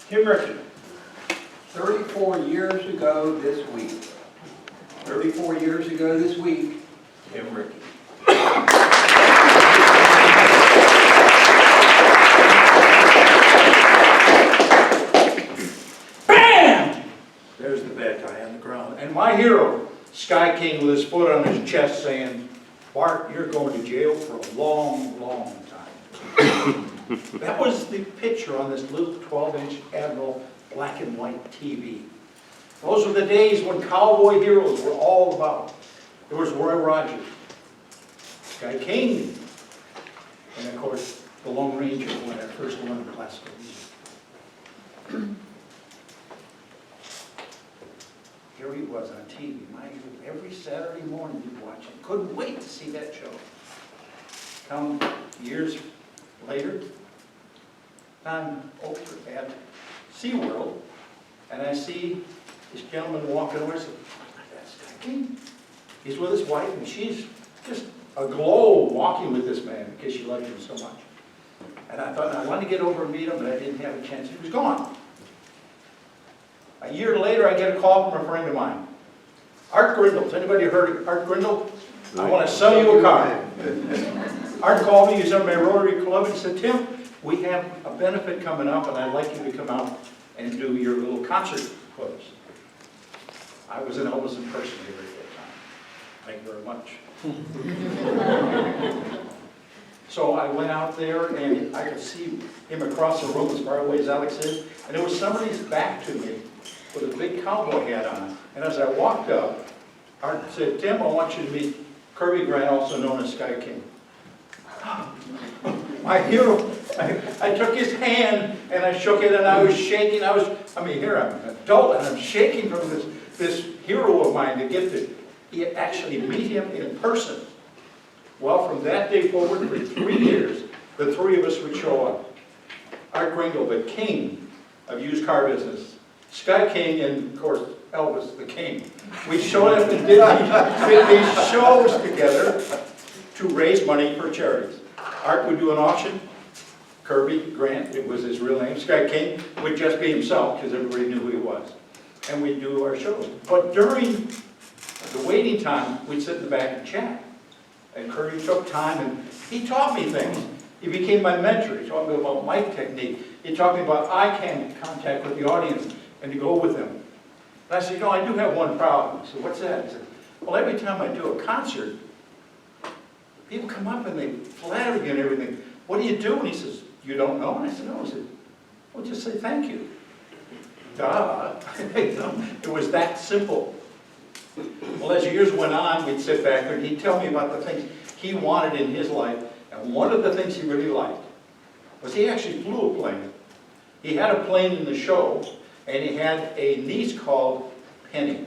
Tim Ricke, 34 years ago this week. 34 years ago this week, Tim Ricke. Bam! There's the bad guy on the ground. And my hero, Sky King, with his foot on his chest saying, Bart, you're going to jail for a long, long time. That was the picture on this little 12-inch Admiral black and white TV. Those were the days when cowboy heroes were all about. There was Roy Rogers, Sky King, and of course the Lone Ranger when I first learned classical music. Here he was on TV. Every Saturday morning you'd watch it. Couldn't wait to see that show. Come years later, I'm over at SeaWorld, and I see this gentleman walking over. I said, that's Sky King. He's with his wife, and she's just aglow walking with this man because she loved him so much. And I thought, I wanted to get over and meet him, but I didn't have a chance. He was gone. A year later, I get a call from a friend of mine. Art Grindle. Has anybody heard of Art Grindle? I want to sell you a car. Art called me, he's on my Rotary Club, and said, Tim, we have a benefit coming up, and I'd like you to come out and do your little concert for us. I was an Elvis impersonator at that time. Thank you very much. So I went out there, and I could see him across the room as far away as Alex is, and there was somebody's back to me with a big cowboy hat on. And as I walked up, Art said, Tim, I want you to meet Kirby Grant, also known as Sky King. My hero. I took his hand and I shook it and I was shaking. Here I'm an adult and I'm shaking from this hero of mine to get to actually meet him in person. Well, from that day forward, for 3 years, the three of us would show up. Art Grindle, the king of used car business. Sky King and, of course, Elvis, the king. We showed up and did these shows together to raise money for charities. Art would do an auction. Kirby Grant, it was his real name. Sky King would just be himself because everybody knew who he was. And we'd do our shows. But during the waiting time, we'd sit in the back and chat. And Kirby took time and he taught me things. He became my mentor. He taught me about mic technique. He taught me about eye contact with the audience and to go with them. And I said, I do have one problem. He said, what's that? He said, well, every time I do a concert, people come up and they flatter me and everything. What do you do? And he says, you don't know? And I said, no. He said, well, just say thank you. Duh. It was that simple. Well, as years went on, we'd sit back there and he'd tell me about the things he wanted in his life. And one of the things he really liked was he actually flew a plane. He had a plane in the show, and he had a niece called Penny.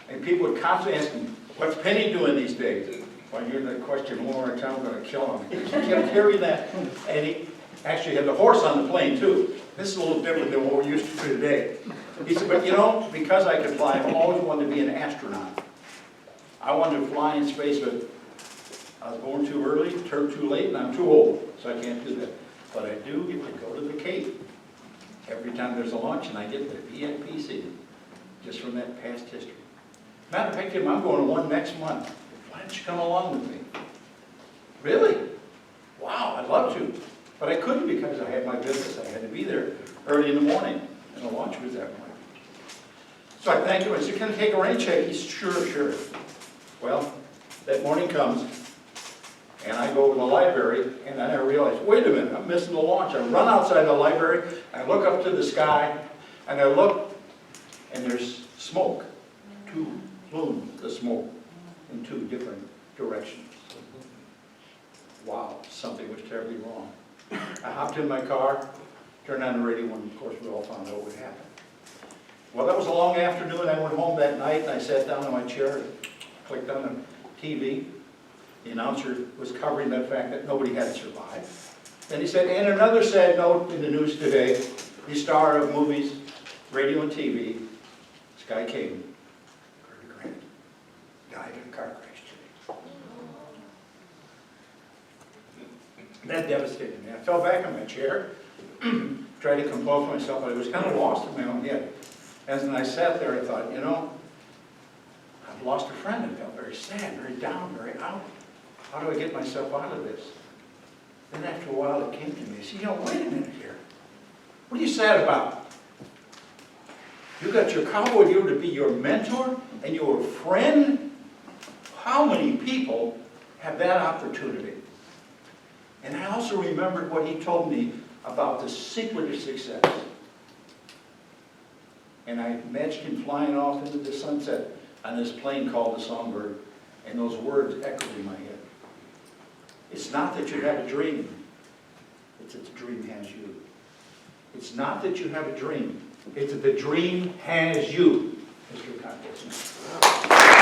And people would constantly ask him, what's Penny doing these days? Well, you're the question one more time, I'm going to kill him. He kept carrying that. And he actually had the horse on the plane, too. This is a little different than what we're used to today. He said, but because I could fly, I've always wanted to be an astronaut. I wanted to fly in space, but I was born too early, turned too late, and I'm too old, so I can't do that. But I do get to go to the Cape every time there's a launch, and I get the VIP seat, just from that past history. Matter of fact, Tim, I'm going to one next month. Why don't you come along with me? Really? Wow, I'd love to. But I couldn't because I had my business. I had to be there early in the morning, and the launch was that morning. So I thanked him. I said, can I take a rain check? He said, sure. Well, that morning comes, and I go to the library, and then I realize, wait a minute, I'm missing the launch. I run outside the library, I look up to the sky, and I look, and there's smoke. 2 plumes of smoke in 2 different directions. Wow, something was terribly wrong. I hopped in my car, turned on the radio, and of course we all found out what happened. Well, that was a long afternoon. I went home that night, and I sat down in my chair, clicked on the TV. The announcer was covering the fact that nobody had survived. Then he said, and another sad note in the news today, the star of movies, radio and TV, Sky King, Kirby Grant, died in a car crash today. That devastated me. I fell back in my chair. tried to compose myself, but I was kind of lost in my own head. As I sat there, I thought, you know, I've lost a friend. I felt very sad, very down, very out. How do I get myself out of this? Then after a while it came to me, I said, you know, wait a minute here. What are you sad about? You got your cowboy here to be your mentor and your friend? How many people have that opportunity? And I also remembered what he told me about the secret of success. And I imagined him flying off into the sunset on this plane called the Songbird, and those words echoed in my head. It's not that you have a dream, it's that the dream has you. It's not that you have a dream, it's that the dream has you, Mr. Contest.